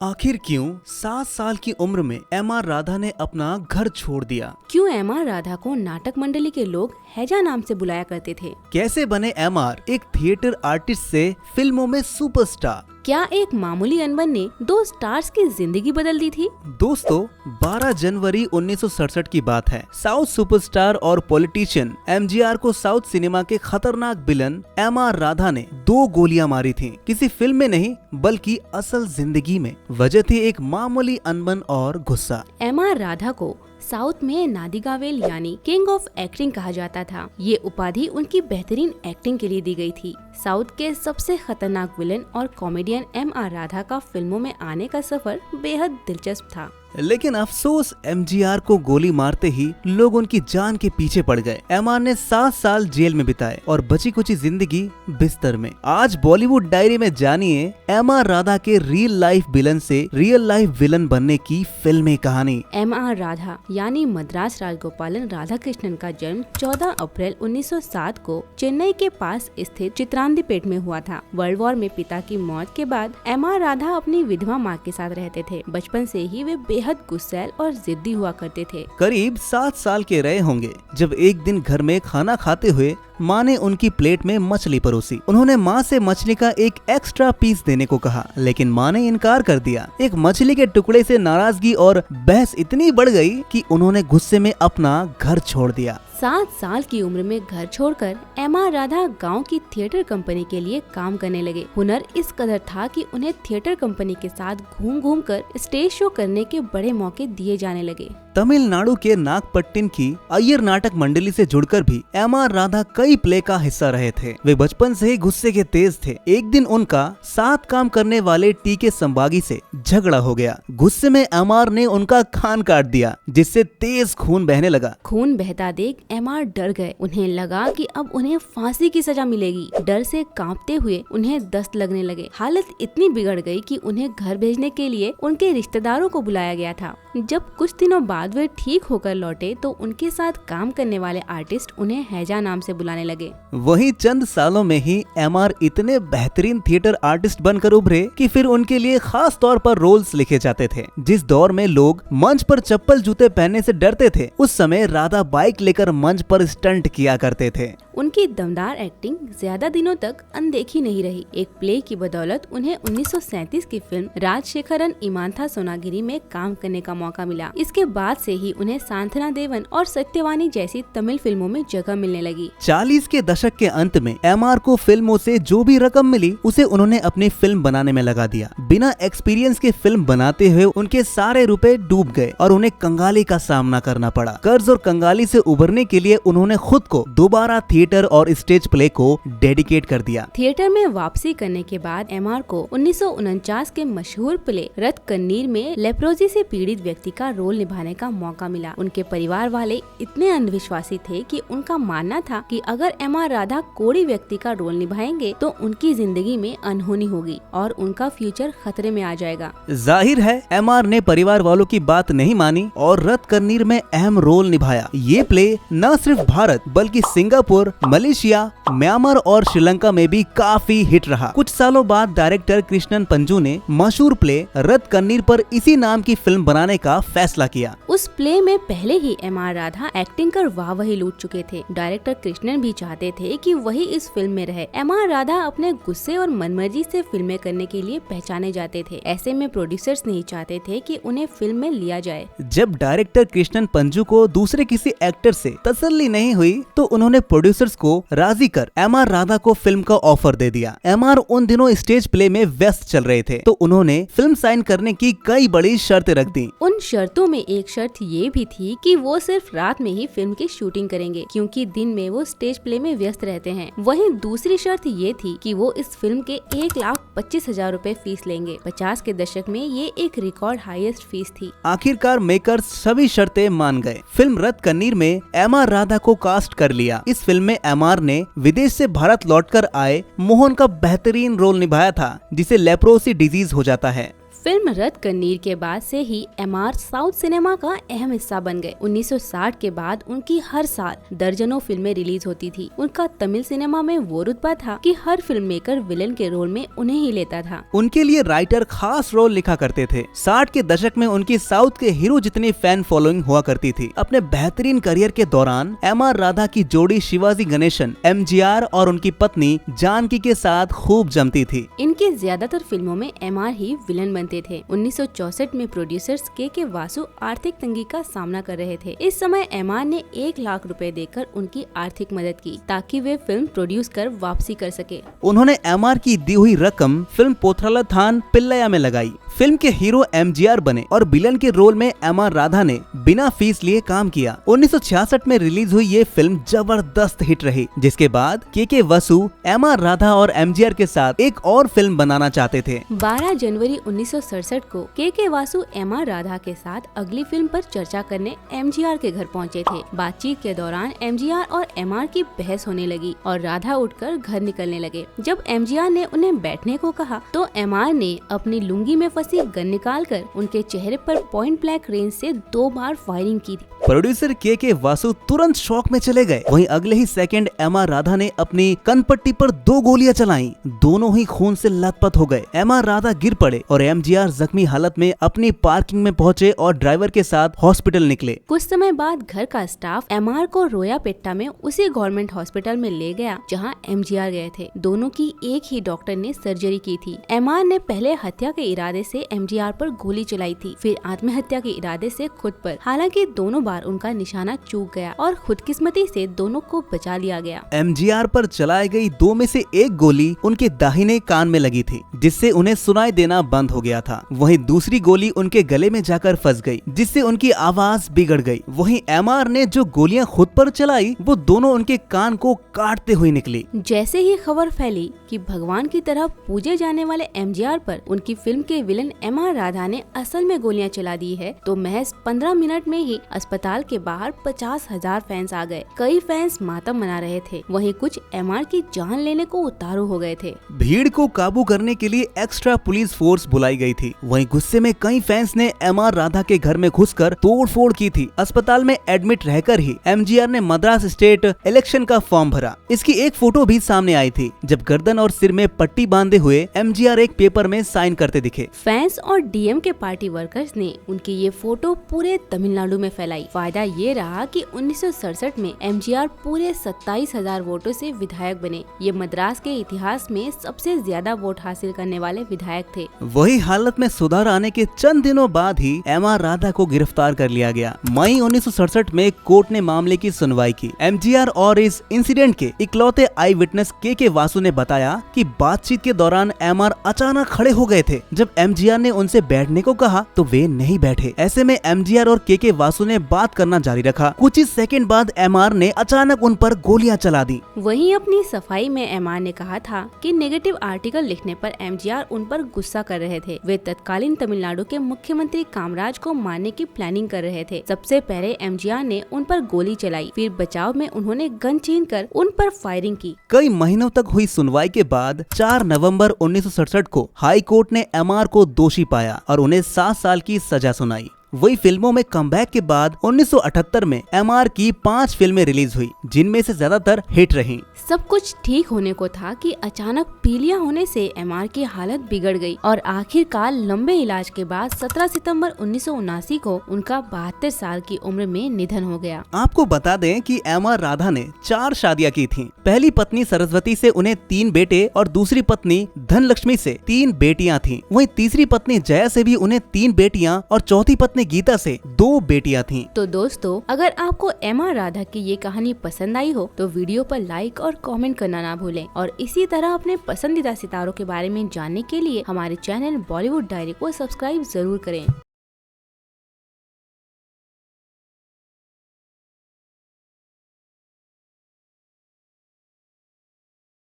आखिर क्यों 7 साल की उम्र में एम.आर. राधा ने अपना घर छोड़ दिया? क्यों एम.आर. राधा को नाटक मंडली के लोग हैजा नाम से बुलाया करते थे? कैसे बने एम.आर. एक थिएटर आर्टिस्ट से फिल्मों में सुपरस्टार? क्या एक मामूली अनबन ने दो स्टार्स की जिंदगी बदल दी थी? दोस्तों, 12 जनवरी 1967 की बात है। साउथ सुपरस्टार और पॉलिटिशियन एमजीआर को साउथ सिनेमा के खतरनाक विलन एम.आर. राधा ने 2 गोलियां मारी थी। किसी फिल्म में नहीं बल्कि असल जिंदगी में। वजह थी एक मामूली अनबन और गुस्सा। एम.आर. राधा को साउथ में नादिगावेल यानी किंग ऑफ एक्टिंग कहा जाता था। ये उपाधि उनकी बेहतरीन एक्टिंग के लिए दी गई थी। साउथ के सबसे खतरनाक विलन और कॉमेडियन एम.आर. राधा का फिल्मों में आने का सफर बेहद दिलचस्प था। लेकिन अफसोस, एमजीआर को गोली मारते ही लोग उनकी जान के पीछे पड़ गए। एम.आर. ने 7 साल जेल में बिताए और बची कुची जिंदगी बिस्तर में। आज बॉलीवुड डायरी में जानिए एम.आर. राधा के रियल लाइफ विलन से रियल लाइफ विलन बनने की फिल्मी कहानी। एम.आर. राधा यानी मद्रास राजगोपालन राधाकृष्णन का जन्म 14 अप्रैल 1907 को चेन्नई के पास स्थित चित्रांदीपेट में हुआ था। वर्ल्ड वॉर में पिता की मौत के बाद एम.आर. राधा अपनी विधवा माँ के साथ रहते थे। बचपन से ही वे बेहद गुस्सैल और जिद्दी हुआ करते थे। करीब 7 साल के रहे होंगे जब एक दिन घर में खाना खाते हुए माँ ने उनकी प्लेट में मछली परोसी। उन्होंने माँ से मछली का एक एक्स्ट्रा पीस देने को कहा, लेकिन माँ ने इनकार कर दिया। एक मछली के टुकड़े से नाराजगी और बहस इतनी बढ़ गई कि उन्होंने गुस्से में अपना घर छोड़ दिया। 7 साल की उम्र में घर छोड़कर एम.आर. राधा गांव की थिएटर कंपनी के लिए काम करने लगे। हुनर इस कदर था कि उन्हें थिएटर कंपनी के साथ घूम घूम कर स्टेज शो करने के बड़े मौके दिए जाने लगे। तमिलनाडु के नागपट्टिन की अय्यर नाटक मंडली से जुड़कर भी एम.आर. राधा कई प्ले का हिस्सा रहे थे। वे बचपन से ही गुस्से के तेज थे। एक दिन उनका साथ काम करने वाले टी.के. संबागी से झगड़ा हो गया। गुस्से में एम.आर. ने उनका कान काट दिया, जिससे तेज खून बहने लगा। खून बहता देख एम.आर. डर गए। उन्हें लगा कि अब उन्हें फांसी की सजा मिलेगी। डर से कांपते हुए उन्हें दस्त लगने लगे। हालत इतनी बिगड़ गई कि उन्हें घर भेजने के लिए उनके रिश्तेदारों को बुलाया गया था। जब कुछ दिनों बाद वे ठीक होकर लौटे तो उनके साथ काम करने वाले आर्टिस्ट उन्हें हैजा नाम से बुलाने लगे। वहीं चंद सालों में ही एम.आर. इतने बेहतरीन थिएटर आर्टिस्ट बनकर उभरे कि फिर उनके लिए खास तौर पर रोल्स लिखे जाते थे। जिस दौर में लोग मंच पर चप्पल जूते पहनने से डरते थे, उस समय राधा बाइक लेकर मंच पर स्टंट किया करते थे। उनकी दमदार एक्टिंग ज्यादा दिनों तक अनदेखी नहीं रही। एक प्ले की बदौलत उन्हें 1937 की फिल्म राजशेखरन इमांथा सोनागिरी में काम करने का मौका मिला। इसके बाद से ही उन्हें सांथना देवन और सत्यवानी जैसी तमिल फिल्मों में जगह मिलने लगी। 40 के दशक के अंत में एम.आर. को फिल्मों से जो भी रकम मिली उसे उन्होंने अपनी फिल्म बनाने में लगा दिया। बिना एक्सपीरियंस के फिल्म बनाते हुए उनके सारे रुपए डूब गए और उन्हें कंगाली का सामना करना पड़ा। कर्ज और कंगाली से उबरने के लिए उन्होंने खुद को दोबारा थिएटर और स्टेज प्ले को डेडिकेट कर दिया। थिएटर में वापसी करने के बाद एम.आर. को 1949 के मशहूर प्ले रथ कन्नीर में लेप्रोजी से पीड़ित व्यक्ति का रोल निभाने का मौका मिला। उनके परिवार वाले इतने अंधविश्वासी थे कि उनका मानना था कि अगर एम.आर. राधा कोढ़ी व्यक्ति का रोल निभाएंगे तो उनकी जिंदगी में अनहोनी होगी और उनका फ्यूचर खतरे में आ जाएगा। जाहिर है एम.आर. ने परिवार वालों की बात नहीं मानी और रथ कन्नीर में अहम रोल निभाया। ये प्ले न सिर्फ भारत बल्कि सिंगापुर, मलेशिया, म्यांमार और श्रीलंका में भी काफी हिट रहा। कुछ सालों बाद डायरेक्टर कृष्णन पंजू ने मशहूर प्ले रथ कन्नीर पर इसी नाम की फिल्म बनाने का फैसला किया। उस प्ले में पहले ही एम.आर. राधा एक्टिंग कर वाह-वही लूट चुके थे। डायरेक्टर कृष्णन भी चाहते थे कि वही इस फिल्म में रहे। एम.आर. राधा अपने गुस्से और मनमर्जी से फिल्में करने के लिए पहचाने जाते थे। ऐसे में प्रोड्यूसर्स नहीं चाहते थे कि उन्हें फिल्म में लिया जाए। जब डायरेक्टर कृष्णन पंजू को दूसरे किसी एक्टर से तसल्ली नहीं हुई तो उन्होंने प्रोड्यूसर्स को राजी कर एम.आर. राधा को फिल्म का ऑफर दे दिया। एम.आर. उन दिनों स्टेज प्ले में व्यस्त चल रहे थे तो उन्होंने फिल्म साइन करने की कई बड़ी शर्तें रख दी। उन शर्तों में एक शर्त ये भी थी कि वो सिर्फ रात में ही फिल्म की शूटिंग करेंगे, क्योंकि दिन में वो स्टेज प्ले में व्यस्त रहते हैं। वहीं दूसरी शर्त ये थी कि वो इस फिल्म के 1,25,000 रूपए फीस लेंगे। 50 के दशक में ये एक रिकॉर्ड हाईएस्ट फीस थी। आखिरकार मेकर्स सभी शर्तें मान गए। फिल्म रथ कन्नीर में एम.आर. राधा को कास्ट कर लिया। इस फिल्म में एम.आर. ने विदेश से भारत लौटकर आए मोहन का बेहतरीन रोल निभाया था, जिसे लेप्रोसी डिजीज हो जाता है। फिल्म रत कन्नीर के बाद से ही एमआर साउथ सिनेमा का अहम हिस्सा बन गए। 1960 के बाद उनकी हर साल दर्जनों फिल्में रिलीज होती थी। उनका तमिल सिनेमा में वो रुतबा था कि हर फिल्म मेकर विलेन के रोल में उन्हें ही लेता था। उनके लिए राइटर खास रोल लिखा करते थे। 60 के दशक में उनकी साउथ के हीरो जितनी फैन फॉलोइंग हुआ करती थी। अपने बेहतरीन करियर के दौरान एमआर राधा की जोड़ी शिवाजी गणेशन एमजीआर और उनकी पत्नी जानकी के साथ खूब जमती थी। इनकी ज्यादातर फिल्मों में एमआर ही विलन बनते थे। 1964 में प्रोड्यूसर्स के वासु आर्थिक तंगी का सामना कर रहे थे। इस समय एमआर ने 1 लाख रुपए देकर उनकी आर्थिक मदद की ताकि वे फिल्म प्रोड्यूस कर वापसी कर सके। उन्होंने एमआर की दी हुई रकम फिल्म पोथराला थान पिल्लया में लगाई। फिल्म के हीरो एमजीआर बने और विलन के रोल में एमआर राधा ने बिना फीस लिए काम किया। 1966 में रिलीज हुई ये फिल्म जबरदस्त हिट रही, जिसके बाद के वसु एमआर राधा और एमजीआर के साथ एक और फिल्म बनाना चाहते थे। 12 जनवरी 1967 को के वासु एमआर राधा के साथ अगली फिल्म पर चर्चा करने एमजीआर के घर पहुंचे थे। बातचीत के दौरान एमजीआर और एमआर की बहस होने लगी और राधा उठकर घर निकलने लगे। जब एमजीआर ने उन्हें बैठने को कहा तो एमआर ने अपनी लुंगी में फंसी गन निकालकर उनके चेहरे पर पॉइंट ब्लैंक रेंज से 2 बार फायरिंग की थी। प्रोड्यूसर के वासु तुरंत शॉक में चले गए। वहीं अगले ही सेकंड एमआर राधा ने अपनी कनपट्टी पर 2 गोलियां चलाई। दोनों ही खून से लथपथ हो गए। एमआर राधा गिर पड़े और एमजीआर जख्मी हालत में अपनी पार्किंग में पहुंचे और ड्राइवर के साथ हॉस्पिटल निकले। कुछ समय बाद घर का स्टाफ एमआर को रोयापेट्टा में उसी गवर्नमेंट हॉस्पिटल में ले गया जहां एमजीआर गए थे। दोनों की एक ही डॉक्टर ने सर्जरी की थी। एमआर ने पहले हत्या के इरादे से एमजीआर पर गोली चलाई थी, फिर आत्महत्या के इरादे से खुद पर। हालांकि दोनों बार उनका निशाना चूक गया और खुदकिस्मती से दोनों को बचा लिया गया। एमजीआर पर चलाई गई 2 में से एक गोली उनके दाहिने कान में लगी थी, जिससे उन्हें सुनाई देना बंद हो गया था। वहीं दूसरी गोली उनके गले में जाकर फंस गई, जिससे उनकी आवाज बिगड़ गई। वहीं एमआर ने जो गोलियां खुद पर चलाई वो दोनों उनके कान को काटते हुए निकली। जैसे ही खबर फैली कि भगवान की तरह पूजे जाने वाले एमजीआर पर उनकी फिल्म के विलन एमआर राधा ने असल में गोलियां चला दी है, तो महज 15 मिनट में ही अस्पताल के बाहर 50,000 फैंस आ गए। कई फैंस मातम मना रहे थे, वहीं कुछ एमआर की जान लेने को उतारू हो गए थे। भीड़ को काबू करने के लिए एक्स्ट्रा पुलिस फोर्स बुलाई गई थी। वहीं गुस्से में कई फैंस ने एमआर राधा के घर में घुसकर तोड़फोड़ की थी। अस्पताल में एडमिट रहकर ही एमजीआर ने मद्रास स्टेट इलेक्शन का फॉर्म भरा। इसकी एक फोटो भी सामने आई थी, जब गर्दन और सिर में पट्टी बांधे हुए एमजीआर एक पेपर में साइन करते दिखे। फैंस और डीएम के पार्टी वर्कर्स ने उनकी ये फोटो पूरे तमिलनाडु में फैलाई। फायदा ये रहा कि 1967 में एमजीआर पूरे 27,000 वोटों से विधायक बने। ये मद्रास के इतिहास में सबसे ज्यादा वोट हासिल करने वाले विधायक थे। वही हालत में सुधार आने के चंद दिनों बाद ही एमआर राधा को गिरफ्तार कर लिया गया। मई 1967 में कोर्ट ने मामले की सुनवाई की। एमजीआर और इस इंसिडेंट के इकलौते आई विटनेस के वासु ने बताया कि बातचीत के दौरान एमआर अचानक खड़े हो गए थे। जब एमजीआर ने उनसे बैठने को कहा तो वे नहीं बैठे। ऐसे में एमजीआर और के वासु ने बात करना जारी रखा। कुछ ही सेकंड बाद एमआर ने अचानक उन पर गोलियां चला दी। वहीं अपनी सफाई में एमआर ने कहा था कि नेगेटिव आर्टिकल लिखने पर एमजीआर उन पर गुस्सा कर रहे थे। वे तत्कालीन तमिलनाडु के मुख्यमंत्री कामराज को मारने की प्लानिंग कर रहे थे। सबसे पहले एमजीआर ने उन पर गोली चलाई, फिर बचाव में उन्होंने गन छीनकर उन पर फायरिंग की। कई महीनों तक हुई सुनवाई के बाद 4 नवंबर 1967 को हाई कोर्ट ने एमआर को दोषी पाया और उन्हें 7 साल की सजा सुनाई। वही फिल्मों में कमबैक के बाद 1978 में एमआर की 5 फिल्में रिलीज हुई, जिनमें से ज्यादातर हिट रहीं। सब कुछ ठीक होने को था कि अचानक पीलिया होने से एमआर की हालत बिगड़ गई और आखिरकार लंबे इलाज के बाद 17 सितंबर 1979 को उनका 72 साल की उम्र में निधन हो गया। आपको बता दें कि एमआर राधा ने 4 शादियां की थीं। पहली पत्नी सरस्वती से उन्हें 3 बेटे और दूसरी पत्नी धनलक्ष्मी से 3 बेटियां थीं। वहीं तीसरी पत्नी जया से भी उन्हें 3 बेटियां और चौथी पत्नी गीता से 2 बेटियां थीं। तो दोस्तों, अगर आपको एमआर राधा की ये कहानी पसंद आई हो तो वीडियो पर लाइक और कमेंट करना ना भूलें और इसी तरह अपने पसंदीदा सितारों के बारे में जानने के लिए हमारे चैनल बॉलीवुड डायरी को सब्सक्राइब जरूर करें।